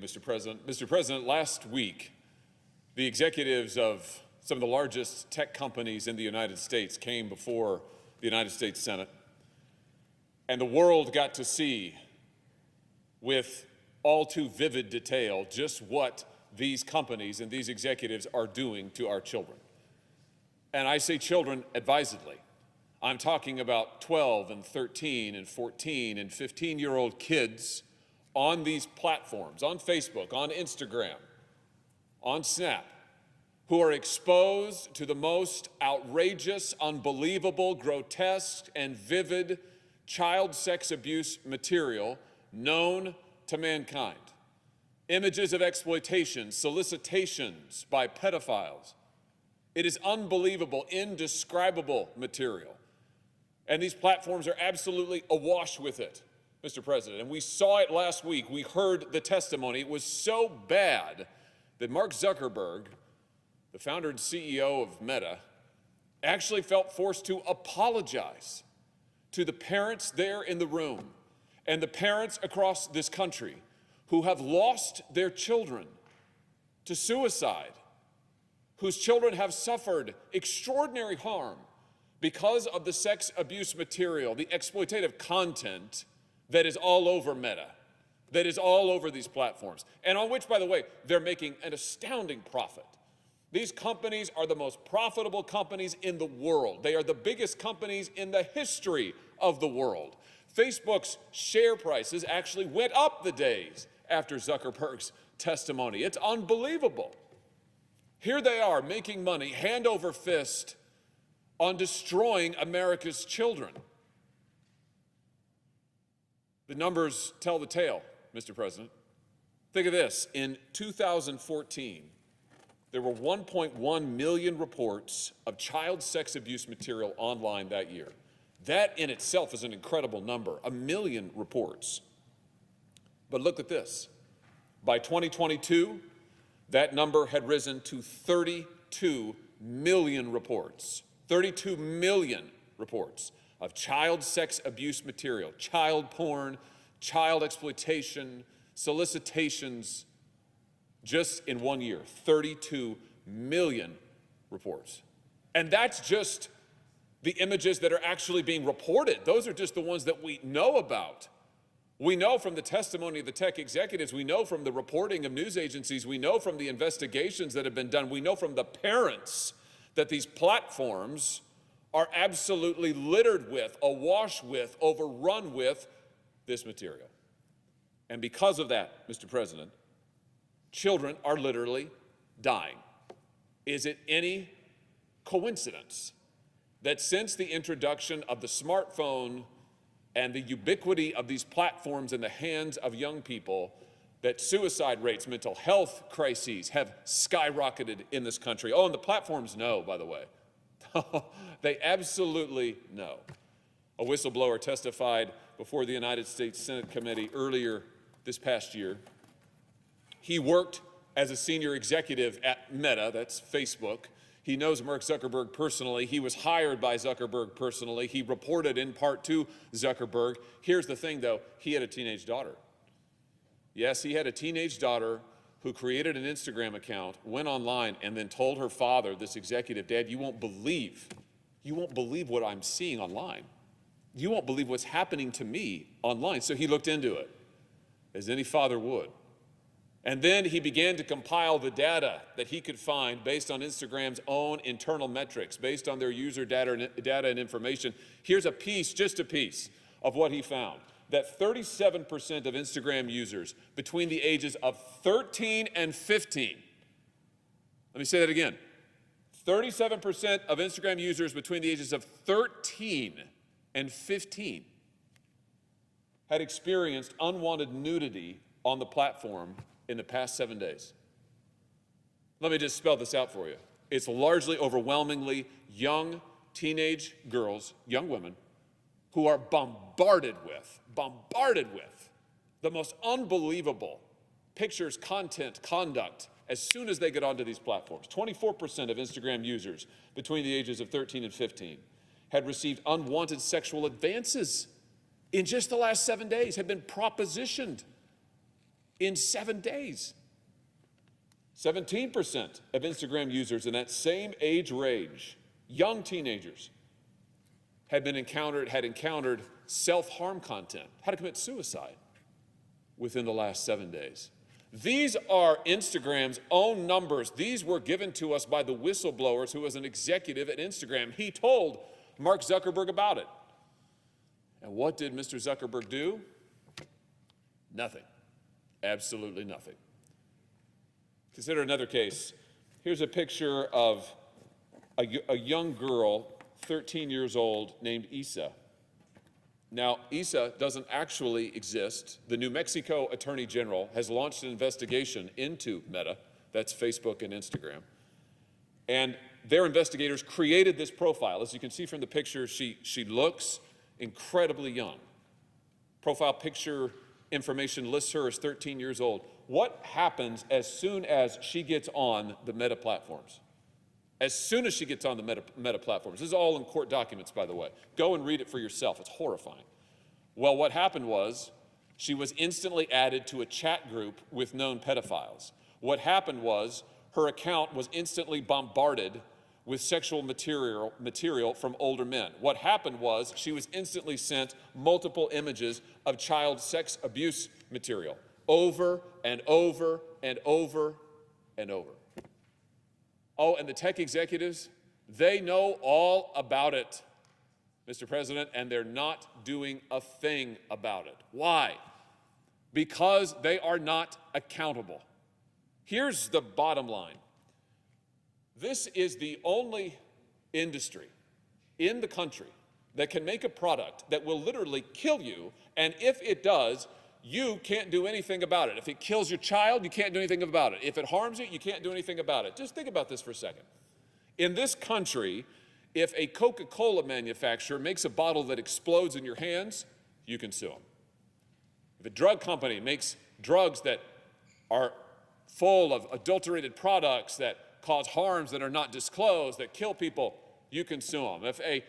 Mr. President. Mr. President, last week, the executives of some of the largest tech companies in the United States came before the United States Senate, and the world got to see with all too vivid detail just what these companies and these executives are doing to our children. And I say children advisedly. I'm talking about 12 and 13 and 14 and 15-year-old kids on these platforms, on Facebook, on Instagram, on Snap, who are exposed to the most outrageous, unbelievable, grotesque, and vivid child sex abuse material known to mankind. Images of exploitation, solicitations by pedophiles. It is unbelievable, indescribable material. And these platforms are absolutely awash with it, Mr. President. And we saw it last week. We heard the testimony. It was so bad that Mark Zuckerberg, the founder and CEO of Meta, actually felt forced to apologize to the parents there in the room and the parents across this country who have lost their children to suicide, whose children have suffered extraordinary harm because of the sex abuse material, the exploitative content that is all over Meta, that is all over these platforms, and on which, by the way, they're making an astounding profit. These companies are the most profitable companies in the world. They are the biggest companies in the history of the world. Facebook's share prices actually went up the days after Zuckerberg's testimony. It's unbelievable. Here they are making money hand over fist on destroying America's children. The numbers tell the tale, Mr. President. Think of this. In 2014, there were 1.1 million reports of child sex abuse material online that year. That in itself is an incredible number, 1 million reports. But look at this. By 2022, that number had risen to 32 million reports. 32 million reports of child sex abuse material, child porn, child exploitation, solicitations, just in 1 year, 32 million reports. And that's just the images that are actually being reported. Those are just the ones that we know about. We know from the testimony of the tech executives, we know from the reporting of news agencies, we know from the investigations that have been done, we know from the parents that these platforms are absolutely littered with, awash with, overrun with this material. And because of that, Mr. President, children are literally dying. Is it any coincidence that since the introduction of the smartphone and the ubiquity of these platforms in the hands of young people, that suicide rates, mental health crises have skyrocketed in this country? Oh, and the platforms know, by the way. They absolutely know. A whistleblower testified before the United States Senate committee earlier this past year. He worked as a senior executive at Meta, that's Facebook. He knows Mark Zuckerberg personally. He was hired by Zuckerberg personally. He reported in part to Zuckerberg. Here's the thing, though. He had a teenage daughter. Yes, he had a teenage daughter who created an Instagram account, went online, and then told her father, this executive, Dad, you won't believe what I'm seeing online. You won't believe what's happening to me online. So he looked into it, as any father would. And then he began to compile the data that he could find based on Instagram's own internal metrics, based on their user data and information. Here's a piece, just a piece, of what he found. That 37% of Instagram users between the ages of 13 and 15, let me say that again, 37% of Instagram users between the ages of 13 and 15 had experienced unwanted nudity on the platform in the past 7 days. Let me just spell this out for you. It's largely, overwhelmingly young teenage girls, young women, who are bombarded with the most unbelievable pictures, content, conduct as soon as they get onto these platforms. 24% of Instagram users between the ages of 13 and 15 had received unwanted sexual advances in just the last 7 days, had been propositioned. in 7 days. 17% of Instagram users in that same age range, young teenagers, had encountered self-harm content, how to commit suicide within the last 7 days. These are Instagram's own numbers. These were given to us by the whistleblowers who was an executive at Instagram. He told Mark Zuckerberg about it. And what did Mr. Zuckerberg do? Nothing. Absolutely nothing. Consider another case. Here's a picture of a young girl, 13 years old, named Isa. Now, Isa doesn't actually exist. The New Mexico Attorney General has launched an investigation into Meta, that's Facebook and Instagram. And their investigators created this profile. As you can see from the picture, she looks incredibly young. Profile picture information lists her as 13 years old. What happens as soon as she gets on the Meta platforms? As soon as she gets on the Meta platforms, this is all in court documents, by the way. Go and read it for yourself. It's horrifying. Well, what happened was she was instantly added to a chat group with known pedophiles. What happened was her account was instantly bombarded with sexual material from older men. What happened was she was instantly sent multiple images of child sex abuse material over and over and over and over. Oh, and the tech executives, they know all about it, Mr. President, and they're not doing a thing about it. Why? Because they are not accountable. Here's the bottom line. This is the only industry in the country that can make a product that will literally kill you, and if it does, you can't do anything about it. If it kills your child, you can't do anything about it. If it harms you, you can't do anything about it. Just think about this for a second. In this country, if a Coca-Cola manufacturer makes a bottle that explodes in your hands, you can sue them. If a drug company makes drugs that are full of adulterated products that cause harms that are not disclosed, that kill people, you can sue them. If a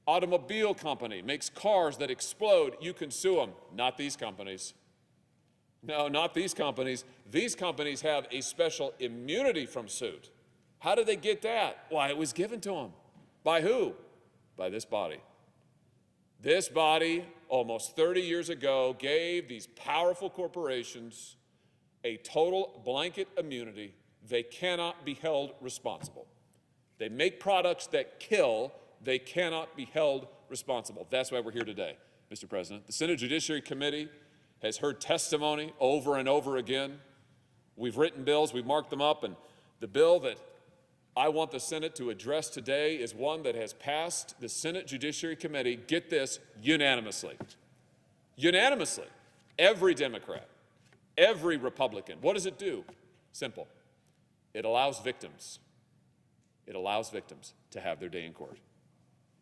automobile company makes cars that explode, you can sue them. Not these companies. No, not these companies. These companies have a special immunity from suit. How did they get that? Why, it was given to them. By who? By this body. This body, almost 30 years ago, gave these powerful corporations a total blanket immunity. They cannot be held responsible. They make products that kill. They cannot be held responsible. That's why we're here today, Mr. President. The Senate Judiciary Committee has heard testimony over and over again. We've written bills, we've marked them up, and the bill that I want the Senate to address today is one that has passed the Senate Judiciary Committee, get this, unanimously. Unanimously. Every Democrat, every Republican. What does it do? Simple. It allows victims to have their day in court.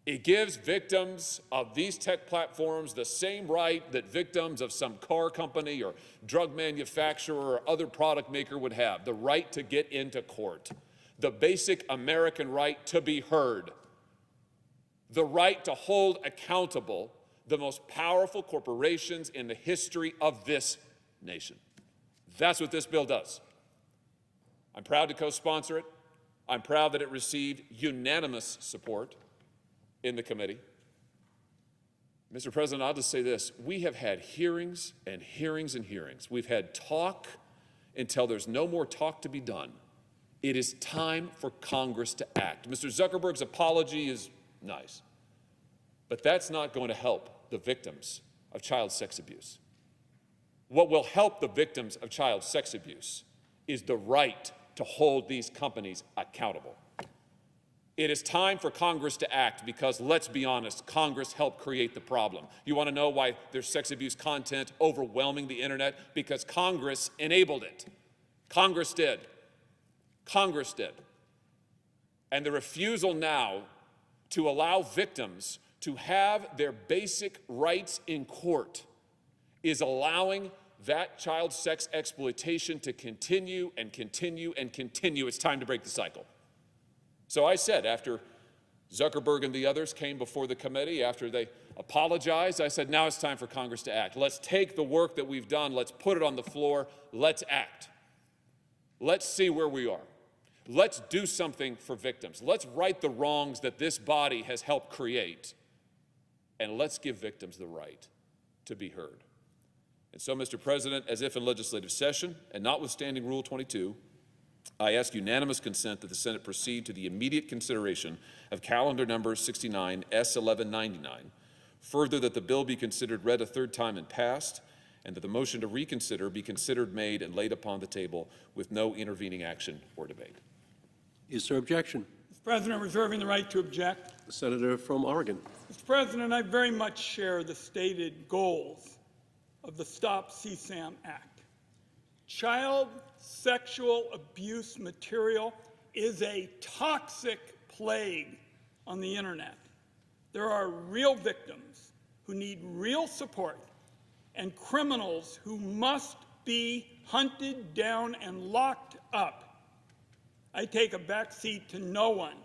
It gives victims of these tech platforms the same right that victims of some car company or drug manufacturer or other product maker would have, the right to get into court, the basic American right to be heard, the right to hold accountable the most powerful corporations in the history of this nation. That's what this bill does. I'm proud to co-sponsor it. I'm proud that it received unanimous support in the committee. Mr. President, I'll just say this. We have had hearings and hearings and hearings. We've had talk until there's no more talk to be done. It is time for Congress to act. Mr. Zuckerberg's apology is nice, but that's not going to help the victims of child sex abuse. What will help the victims of child sex abuse is the right to hold these companies accountable. It is time for Congress to act because, let's be honest, Congress helped create the problem. You want to know why there's sex abuse content overwhelming the internet? Because Congress enabled it. Congress did. Congress did. And the refusal now to allow victims to have their basic rights in court is allowing that child sex exploitation to continue and continue and continue. It's time to break the cycle. So I said, after Zuckerberg and the others came before the committee, after they apologized. I said, now it's time for Congress to act. Let's take the work that we've done, let's put it on the floor, let's act. Let's see where we are. Let's do something for victims. Let's right the wrongs that this body has helped create, and let's give victims the right to be heard. And so, Mr. President, as if in legislative session, and notwithstanding Rule 22, I ask unanimous consent that the Senate proceed to the immediate consideration of calendar number 69 S1199. Further, that the bill be considered read a third time and passed, and that the motion to reconsider be considered, made, and laid upon the table with no intervening action or debate. Is there objection? Mr. President, reserving the right to object. The senator from Oregon. Mr. President, I very much share the stated goals of the Stop CSAM Act. Child sexual abuse material is a toxic plague on the internet. There are real victims who need real support and criminals who must be hunted down and locked up. I take a back seat to no one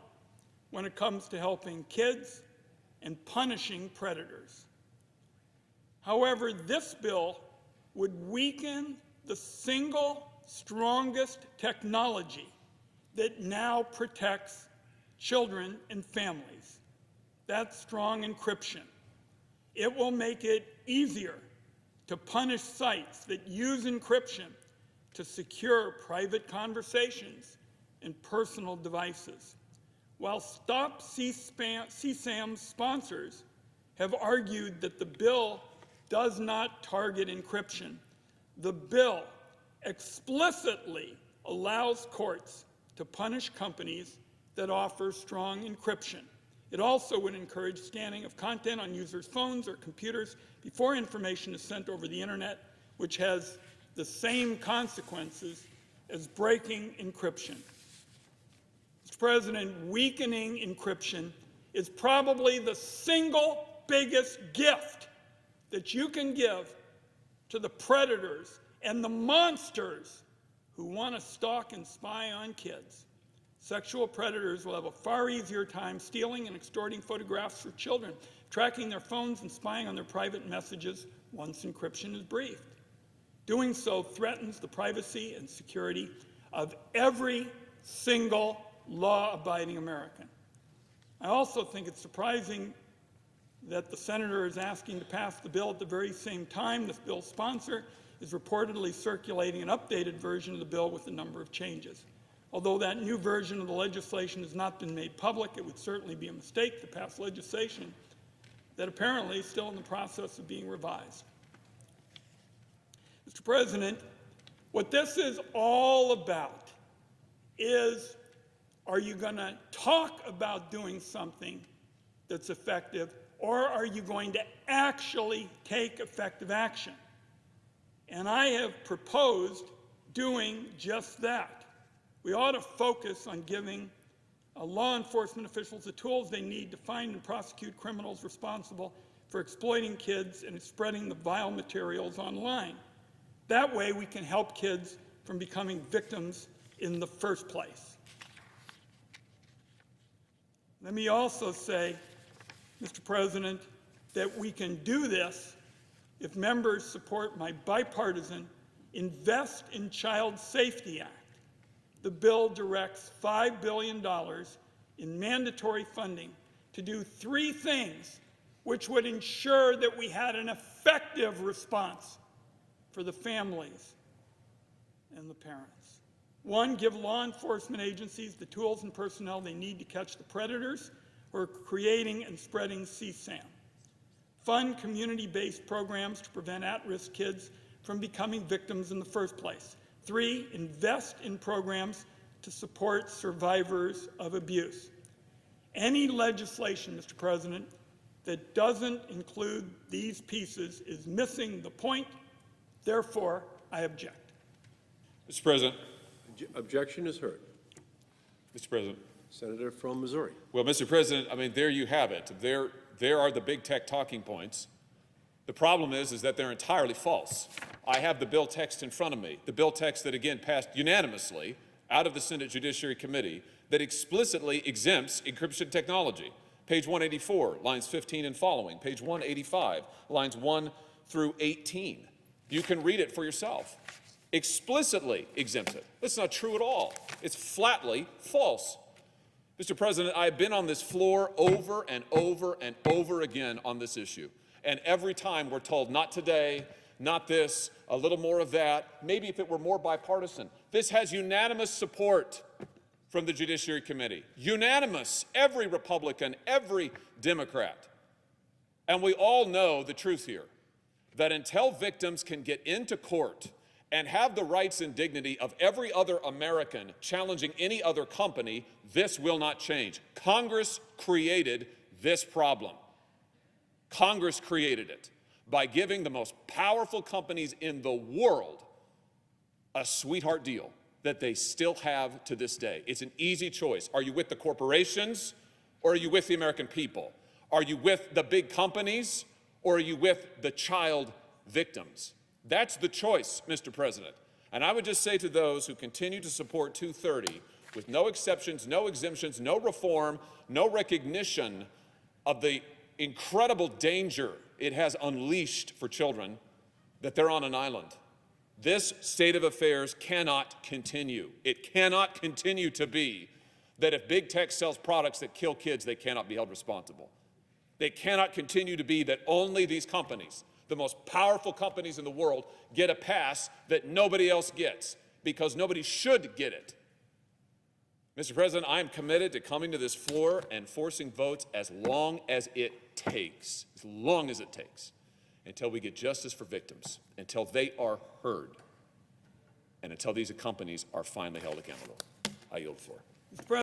when it comes to helping kids and punishing predators. However, this bill would weaken the single strongest technology that now protects children and families. That's strong encryption. It will make it easier to punish sites that use encryption to secure private conversations and personal devices. While Stop CSAM sponsors have argued that the bill does not target encryption, the bill explicitly allows courts to punish companies that offer strong encryption. It also would encourage scanning of content on users' phones or computers before information is sent over the internet, which has the same consequences as breaking encryption. Mr. President, weakening encryption is probably the single biggest gift that you can give to the predators and the monsters who want to stalk and spy on kids. Sexual predators will have a far easier time stealing and extorting photographs of children, tracking their phones and spying on their private messages once encryption is briefed. Doing so threatens the privacy and security of every single law-abiding American. I also think it's surprising that the senator is asking to pass the bill at the very same time this bill's sponsor is reportedly circulating an updated version of the bill with a number of changes. Although that new version of the legislation has not been made public, it would certainly be a mistake to pass legislation that apparently is still in the process of being revised. Mr. President, what this is all about is, are you going to talk about doing something that's effective, or are you going to actually take effective action? And I have proposed doing just that. We ought to focus on giving law enforcement officials the tools they need to find and prosecute criminals responsible for exploiting kids and spreading the vile materials online. That way we can help kids from becoming victims in the first place. Let me also say, Mr. President, that we can do this if members support my bipartisan Invest in Child Safety Act. The bill directs $5 billion in mandatory funding to do three things which would ensure that we had an effective response for the families and the parents. One, give law enforcement agencies the tools and personnel they need to catch the predators who are creating and spreading CSAM. Fund community-based programs to prevent at-risk kids from becoming victims in the first place. 3, invest in programs to support survivors of abuse. Any legislation, Mr. President, that doesn't include these pieces is missing the point. Therefore, I object. Mr. President. Objection is heard. Mr. President. Senator from Missouri. Well, Mr. President, I mean, there you have it. There are the big tech talking points. The problem is that they're entirely false. I have the bill text in front of me, the bill text that, again, passed unanimously out of the Senate Judiciary Committee that explicitly exempts encryption technology. Page 184, lines 15 and following. Page 185, lines 1 through 18. You can read it for yourself. Explicitly exempts it. That's not true at all. It's flatly false. Mr. President, I've been on this floor over and over and over again on this issue. And every time we're told, not today, not this, a little more of that, maybe if it were more bipartisan. This has unanimous support from the Judiciary Committee. Unanimous, every Republican, every Democrat. And we all know the truth here, that until victims can get into court and have the rights and dignity of every other American challenging any other company, this will not change. Congress created this problem. Congress created it by giving the most powerful companies in the world a sweetheart deal that they still have to this day. It's an easy choice. Are you with the corporations or are you with the American people? Are you with the big companies or are you with the child victims? That's the choice, Mr. President. And I would just say to those who continue to support 230 with no exceptions, no exemptions, no reform, no recognition of the incredible danger it has unleashed for children, that they're on an island. This state of affairs cannot continue. It cannot continue to be that if big tech sells products that kill kids, they cannot be held responsible. They cannot continue to be that only these companies, the most powerful companies in the world, get a pass that nobody else gets, because nobody should get it. Mr. President, I am committed to coming to this floor and forcing votes as long as it takes, until we get justice for victims, until they are heard, and until these companies are finally held accountable. I yield the floor.